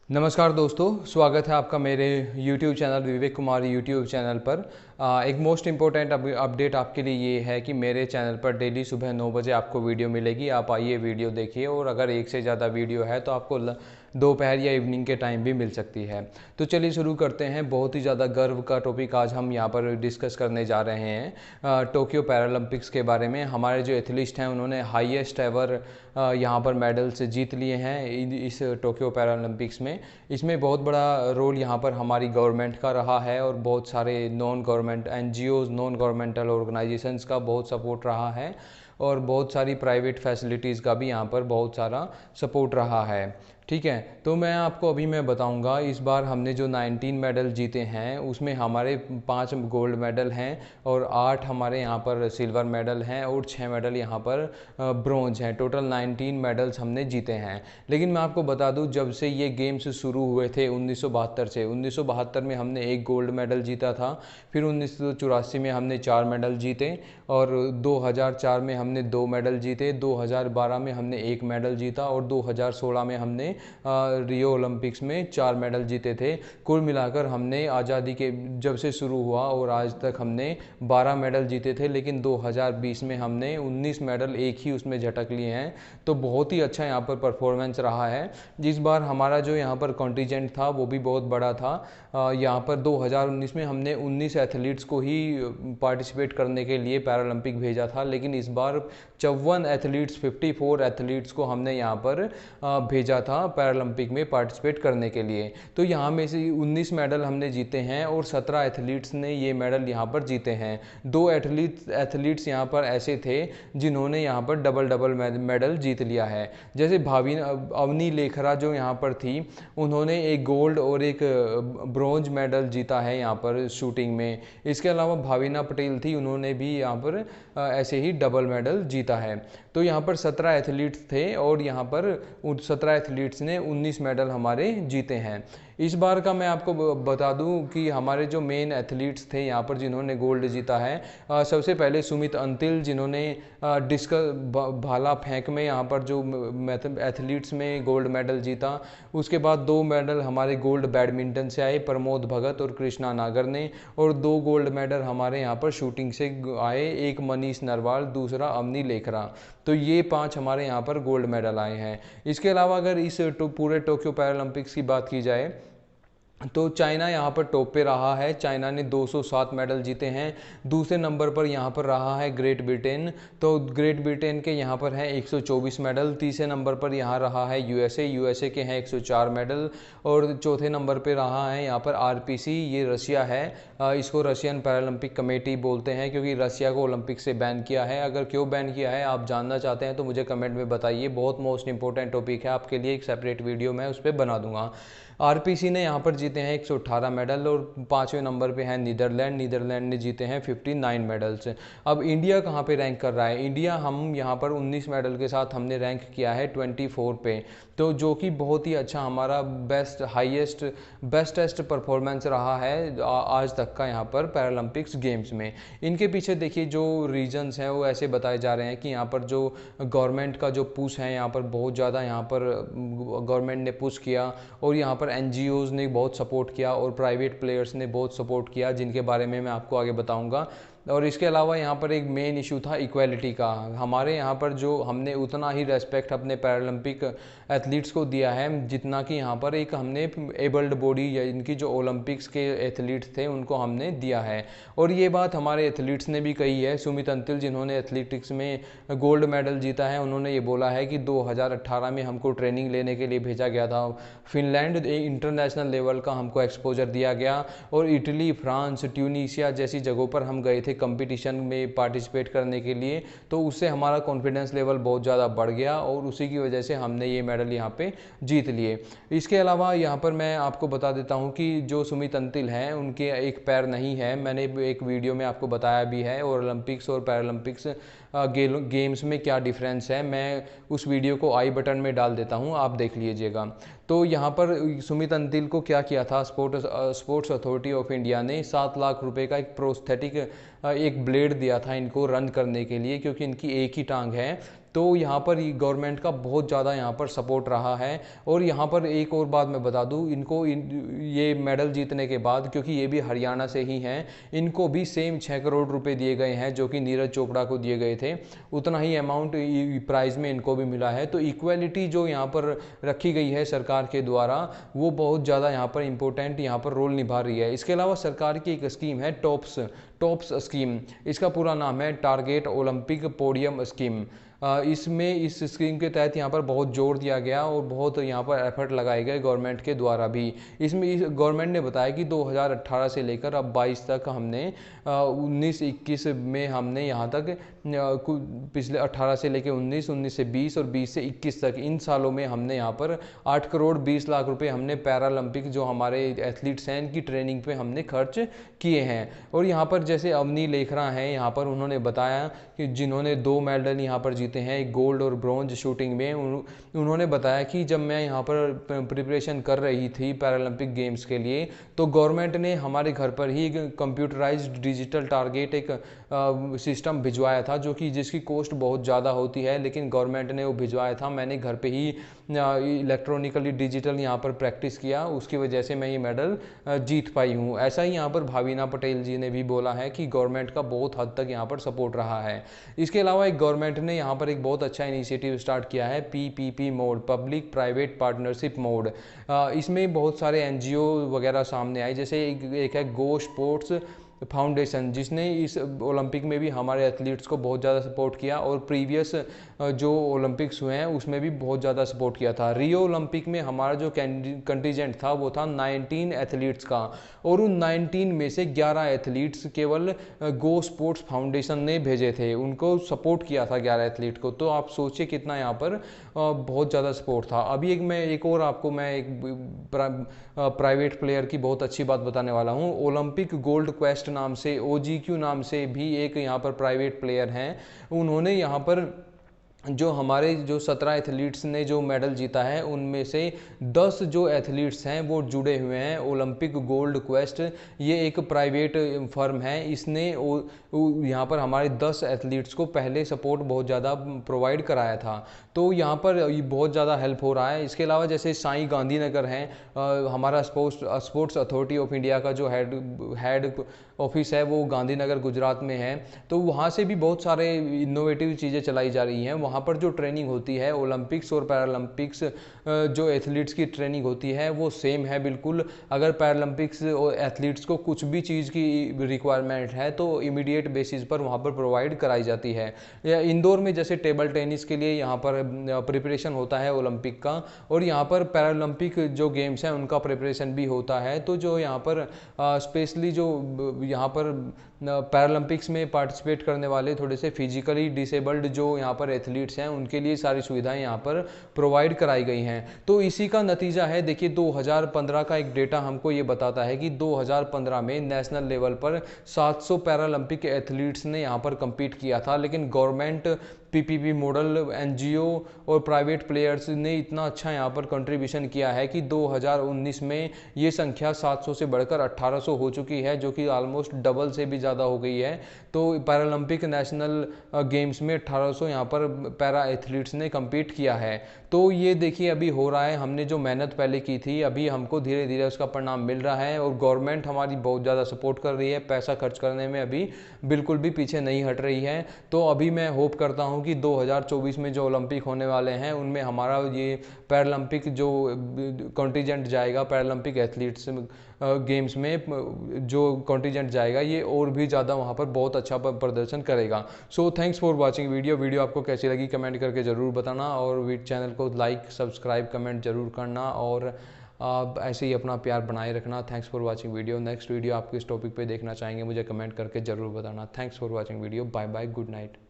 नमस्कार दोस्तों, स्वागत है आपका मेरे YouTube channel Vivek Kumar YouTube channel पर। एक मोस्ट इम्पोर्टेंट अपडेट आपके लिए ये है कि मेरे चैनल पर डेली सुबह 9 बजे आपको वीडियो मिलेगी। आप आइए वीडियो देखिए, और अगर एक से ज़्यादा वीडियो है तो आपको दोपहर या इवनिंग के टाइम भी मिल सकती है। तो चलिए शुरू करते हैं। बहुत ही ज़्यादा गर्व का टॉपिक आज हम यहाँ पर डिस्कस करने जा रहे हैं टोक्यो पैरालंपिक्स के बारे में। हमारे जो एथलीट हैं उन्होंने हाईएस्ट एवर यहाँ पर मेडल्स जीत लिए हैं इस टोक्यो पैरालंपिक्स में। इसमें बहुत बड़ा रोल यहाँ पर हमारी गवर्नमेंट का रहा है, और बहुत सारे non government NGOs, non governmental organisations का बहुत सपोर्ट रहा है, और बहुत सारी प्राइवेट फैसिलिटीज़ का भी यहाँ पर बहुत सारा सपोर्ट रहा है। ठीक है, तो मैं आपको अभी मैं बताऊंगा इस बार हमने जो 19 मेडल जीते हैं उसमें हमारे 5 गोल्ड मेडल हैं, और 8 हमारे यहाँ पर सिल्वर मेडल हैं, और 6 मेडल यहाँ पर ब्रोंज हैं। टोटल 19 मेडल्स हमने जीते हैं। लेकिन मैं आपको बता दूं, जब से ये गेम्स शुरू हुए थे 1972 से, 1972 में हमने एक गोल्ड मेडल जीता था, फिर 1984 में हमने 4 मेडल जीते, और 2004 में हमने 2 मेडल जीते, 2012 में हमने 1 मेडल जीता, और 2016 में हमने रियो ओलंपिक्स में 4 मेडल जीते थे। कुल मिलाकर हमने आज़ादी के जब से शुरू हुआ और आज तक हमने 12 मेडल जीते थे, लेकिन 2020 में हमने 19 मेडल एक ही उसमें झटक लिए हैं। तो बहुत ही अच्छा यहाँ पर परफॉर्मेंस रहा है। इस बार हमारा जो यहाँ पर कॉन्टिजेंट था वो भी बहुत बड़ा था। यहाँ पर 2019 में हमने 19 एथलीट्स को ही पार्टिसिपेट करने के लिए पैरालंपिक भेजा था, लेकिन इस बार 54 एथलीट्स, 54 एथलीट्स को हमने यहाँ पर भेजा था पैरालंपिक में पार्टिसिपेट करने के लिए। तो यहाँ में से 19 मेडल हमने जीते हैं, और 17 एथलीट्स ने ये मेडल यहाँ पर जीते हैं। 2 एथलीट्स यहाँ पर ऐसे थे जिन्होंने यहाँ पर डबल डबल मेडल जीत लिया है। जैसे अवनी लेखरा जो यहाँ पर थी, उन्होंने एक गोल्ड और एक ब्रोंज मेडल जीता है यहाँ पर शूटिंग में। इसके अलावा भाविना पटेल थी, उन्होंने भी यहाँ पर ऐसे ही डबल मेडल जीता है। तो यहाँ पर 17 एथलीट्स थे, और यहाँ पर उन 17 एथलीट्स ने 19 मेडल हमारे जीते हैं। इस बार का मैं आपको बता दूं कि हमारे जो मेन एथलीट्स थे यहाँ पर जिन्होंने गोल्ड जीता है, सबसे पहले सुमित अंतिल, जिन्होंने डिस्कस भाला फेंक में यहाँ पर जो एथलीट्स में गोल्ड मेडल जीता। उसके बाद 2 मेडल हमारे गोल्ड बैडमिंटन से आए, प्रमोद भगत और कृष्णा नागर ने, और 2 गोल्ड मेडल हमारे यहाँ पर शूटिंग से आए, एक मनीष नरवाल, दूसरा अवनी लेखरा। तो ये 5 हमारे यहाँ पर गोल्ड मेडल आए हैं। इसके अलावा अगर इस पूरे टोक्यो पैरालंपिक्स की बात की जाए तो चाइना यहाँ पर टॉप पे रहा है। चाइना ने 207 मेडल जीते हैं। दूसरे नंबर पर यहाँ पर रहा है ग्रेट ब्रिटेन। तो ग्रेट ब्रिटेन के यहाँ पर हैं 124 मेडल। तीसरे नंबर पर यहाँ रहा है यूएसए के हैं 104 मेडल। और चौथे नंबर पे रहा है यहाँ पर आरपीसी, ये रशिया है। इसको रशियन पैरालंपिक कमेटी बोलते हैं, क्योंकि रशिया को ओलंपिक से बैन किया है। अगर क्यों बैन किया है आप जानना चाहते हैं तो मुझे कमेंट में बताइए। बहुत मोस्ट इंपॉर्टेंट टॉपिक है, आपके लिए एक सेपरेट वीडियो मैं उस पर बना दूंगा। आरपीसी ने यहाँ पर जीते हैं 118 मेडल, और 5वें नंबर पे है नीदरलैंड ने जीते हैं 59 मेडल्स। अब इंडिया कहाँ पे रैंक कर रहा है? इंडिया हम यहाँ पर 19 मेडल के साथ हमने रैंक किया है 24 पे, तो जो कि बहुत ही अच्छा हमारा बेस्टेस्ट परफॉर्मेंस रहा है आज तक का यहाँ पर पैरालंपिक्स गेम्स में। इनके पीछे देखिए जो रीजंस हैं वो ऐसे बताए जा रहे हैं कि यहाँ पर जो गवर्नमेंट का जो पुश है, यहाँ पर बहुत ज़्यादा यहाँ पर गवर्नमेंट ने पुश किया, और यहाँ पर एनजीओज़ ने बहुत सपोर्ट किया, और प्राइवेट प्लेयर्स ने बहुत सपोर्ट किया, जिनके बारे में मैं आपको आगे बताऊंगा। और इसके अलावा यहाँ पर एक मेन इशू था इक्वालिटी का। हमारे यहाँ पर जो हमने उतना ही रेस्पेक्ट अपने पैरालंपिक एथलीट्स को दिया है जितना कि यहाँ पर एक हमने एबल्ड बॉडी या इनकी जो ओलंपिक्स के एथलीट्स थे उनको हमने दिया है। और ये बात हमारे एथलीट्स ने भी कही है। सुमित अंतिल, जिन्होंने एथलेटिक्स में गोल्ड मेडल जीता है, उन्होंने ये बोला है कि 2018 में हमको ट्रेनिंग लेने के लिए भेजा गया था फिनलैंड, इंटरनेशनल लेवल का हमको एक्सपोजर दिया गया, और इटली, फ्रांस, ट्यूनीशिया जैसी जगहों पर हम गए थे कंपटीशन में पार्टिसिपेट करने के लिए। तो उससे हमारा कॉन्फिडेंस लेवल बहुत ज़्यादा बढ़ गया, और उसी की वजह से हमने ये मेडल यहाँ पे जीत लिए। इसके अलावा यहाँ पर मैं आपको बता देता हूँ कि जो सुमित अंतिल हैं उनके एक पैर नहीं है। मैंने एक वीडियो में आपको बताया भी है, और ओलंपिक्स और पैरालंपिक्स गेम्स में क्या डिफरेंस है, मैं उस वीडियो को आई बटन में डाल देता हूँ, आप देख लीजिएगा। तो यहाँ पर सुमित अंतिल को क्या किया था, स्पोर्ट्स अथॉरिटी ऑफ इंडिया ने 7 लाख रुपए का एक प्रोस्थेटिक एक ब्लेड दिया था इनको रन करने के लिए, क्योंकि इनकी एक ही टांग है। तो यहाँ पर गवर्नमेंट का बहुत ज़्यादा यहाँ पर सपोर्ट रहा है। और यहाँ पर एक और बात मैं बता दूँ, इनको ये मेडल जीतने के बाद, क्योंकि ये भी हरियाणा से ही हैं, इनको भी सेम 6 करोड़ रुपए दिए गए हैं जो कि नीरज चोपड़ा को दिए गए थे, उतना ही अमाउंट प्राइज़ में इनको भी मिला है। तो इक्वलिटी जो यहाँ पर रखी गई है सरकार के द्वारा, वो बहुत ज़्यादा यहाँ पर इम्पोर्टेंट यहाँ पर रोल निभा रही है। इसके अलावा सरकार की एक स्कीम है टॉप्स स्कीम, इसका पूरा नाम है टारगेट ओलंपिक पोडियम स्कीम। इसमें इस स्कीम के तहत यहाँ पर बहुत जोर दिया गया और बहुत यहाँ पर एफर्ट लगाए गए गवर्नमेंट के द्वारा भी। इसमें गवर्नमेंट ने बताया कि 2018 से लेकर अब 22 तक हमने 19-21 में हमने यहाँ तक पिछले 18 से लेकर 19 से 20 और 20 से 21 तक इन सालों में हमने यहाँ पर 8 करोड़ 20 लाख रुपए हमने पैरालंपिक जो हमारे एथलीट्स हैं इनकी ट्रेनिंग पे हमने खर्च किए हैं। और यहाँ पर जैसे अवनी लेखरा हैं, यहाँ पर उन्होंने बताया कि जिन्होंने 2 मेडल यहाँ पर जीते हैं, एक गोल्ड और ब्रॉन्ज शूटिंग में, उन्होंने बताया कि जब मैं यहाँ पर प्रिपरेशन कर रही थी पैरालंपिक गेम्स के लिए, तो गवर्नमेंट ने हमारे घर पर ही कंप्यूटराइज्ड डिजिटल टारगेट एक सिस्टम भिजवाया था, जो कि जिसकी कॉस्ट बहुत ज़्यादा होती है, लेकिन गवर्नमेंट ने वो भिजवाया था। मैंने घर पे ही इलेक्ट्रॉनिकली डिजिटल यहाँ पर प्रैक्टिस किया, उसकी वजह से मैं ये मेडल जीत पाई हूँ। ऐसा ही यहाँ पर भाविना पटेल जी ने भी बोला है कि गवर्नमेंट का बहुत हद तक यहाँ पर सपोर्ट रहा है। इसके अलावा एक गवर्नमेंट ने यहाँ पर एक बहुत अच्छा इनिशिएटिव स्टार्ट किया है, PPP mode, public private partnership mode. इसमें बहुत सारे NGO वगैरह सामने आए, जैसे एक है गो स्पोर्ट्स फाउंडेशन, जिसने इस ओलंपिक में भी हमारे एथलीट्स को बहुत ज़्यादा सपोर्ट किया और प्रीवियस जो ओलंपिक्स हुए हैं उसमें भी बहुत ज़्यादा सपोर्ट किया था। रियो ओलंपिक में हमारा जो कंटीजेंट था वो था 19 एथलीट्स का, और उन 19 में से 11 एथलीट्स केवल गो स्पोर्ट्स फाउंडेशन ने भेजे थे, उनको सपोर्ट किया था 11 एथलीट को। तो आप सोचिए कितना यहाँ पर बहुत ज़्यादा सपोर्ट था। अभी एक और आपको मैं एक प्राइवेट प्लेयर की बहुत अच्छी बात बताने वाला हूँ। ओलंपिक गोल्ड क्वेस्ट नाम से, OGQ नाम से भी एक यहाँ पर प्राइवेट प्लेयर हैं। उन्होंने यहाँ पर जो हमारे जो 17 एथलीट्स ने जो मेडल जीता है, उनमें से 10 जो एथलीट्स हैं वो जुड़े हुए हैं ओलंपिक गोल्ड क्वेस्ट। ये एक प्राइवेट फर्म है, इसने यहाँ पर हमारे 10 एथलीट्स को पहले सपोर्ट बहुत ज़्यादा प्रोवाइड कराया था। तो यहाँ पर बहुत ज़्यादा हेल्प हो रहा है। इसके अलावा जैसे साईं गांधीनगर हैं, हमारा स्पोर्ट्स अथॉरिटी ऑफ इंडिया का जो हेड ऑफिस है वो गांधीनगर गुजरात में है। तो वहाँ से भी बहुत सारे इनोवेटिव चीज़ें चलाई जा रही हैं। वहाँ पर जो ट्रेनिंग होती है ओलंपिक्स और पैरालंपिक्स जो एथलीट्स की ट्रेनिंग होती है वो सेम है बिल्कुल। अगर पैरालंपिक्स और एथलीट्स को कुछ भी चीज़ की रिक्वायरमेंट है तो इमीडिएट बेसिस पर वहाँ पर प्रोवाइड कराई जाती है। या इंदौर में जैसे टेबल टेनिस के लिए यहाँ पर प्रिपरेशन होता है ओलंपिक का, और यहाँ पर पैरालंपिक जो गेम्स हैं उनका प्रिपरेशन भी होता है। तो जो यहाँ पर स्पेशली जो यहाँ पर पैरालंपिक्स में पार्टिसिपेट करने वाले थोड़े से फिजिकली डिसेबल्ड जो यहाँ पर एथलीट्स हैं उनके लिए सारी सुविधाएं यहाँ पर प्रोवाइड कराई गई हैं। तो इसी का नतीजा है, देखिए 2015 का एक डेटा हमको ये बताता है कि 2015 में नेशनल लेवल पर 700 पैरालंपिक एथलीट्स ने यहाँ पर कम्पीट किया था, लेकिन गवर्नमेंट PPP मॉडल NGO और प्राइवेट प्लेयर्स ने इतना अच्छा यहाँ पर कंट्रीब्यूशन किया है कि 2019 में ये संख्या 700 से बढ़कर 1800 हो चुकी है, जो कि ऑलमोस्ट डबल से भी ज़्यादा हो गई है। तो पैरालंपिक नेशनल गेम्स में 1800 यहाँ पर पैरा एथलीट्स ने कम्पीट किया है। तो ये देखिए अभी हो रहा है, हमने जो मेहनत पहले की थी अभी हमको धीरे धीरे उसका परिणाम मिल रहा है, और गवर्नमेंट हमारी बहुत ज़्यादा सपोर्ट कर रही है, पैसा खर्च करने में अभी बिल्कुल भी पीछे नहीं हट रही है। तो अभी मैं होप करता हूँ कि 2024 में जो ओलंपिक होने वाले हैं उनमें हमारा ये पैरालंपिक जो कॉन्टिजेंट जाएगा, पैरालंपिक एथलीट्स गेम्स में जो कॉन्टिजेंट जाएगा ये और भी ज़्यादा वहाँ पर बहुत अच्छा प्रदर्शन करेगा। So thanks for watching video आपको कैसी लगी कमेंट करके ज़रूर बताना, और चैनल को लाइक सब्सक्राइब कमेंट जरूर करना, और ऐसे ही अपना प्यार बनाए रखना। Thanks for watching video. Next video आप किस टॉपिक पे देखना चाहेंगे मुझे कमेंट करके ज़रूर बताना। Thanks for watching video. Bye bye, good night.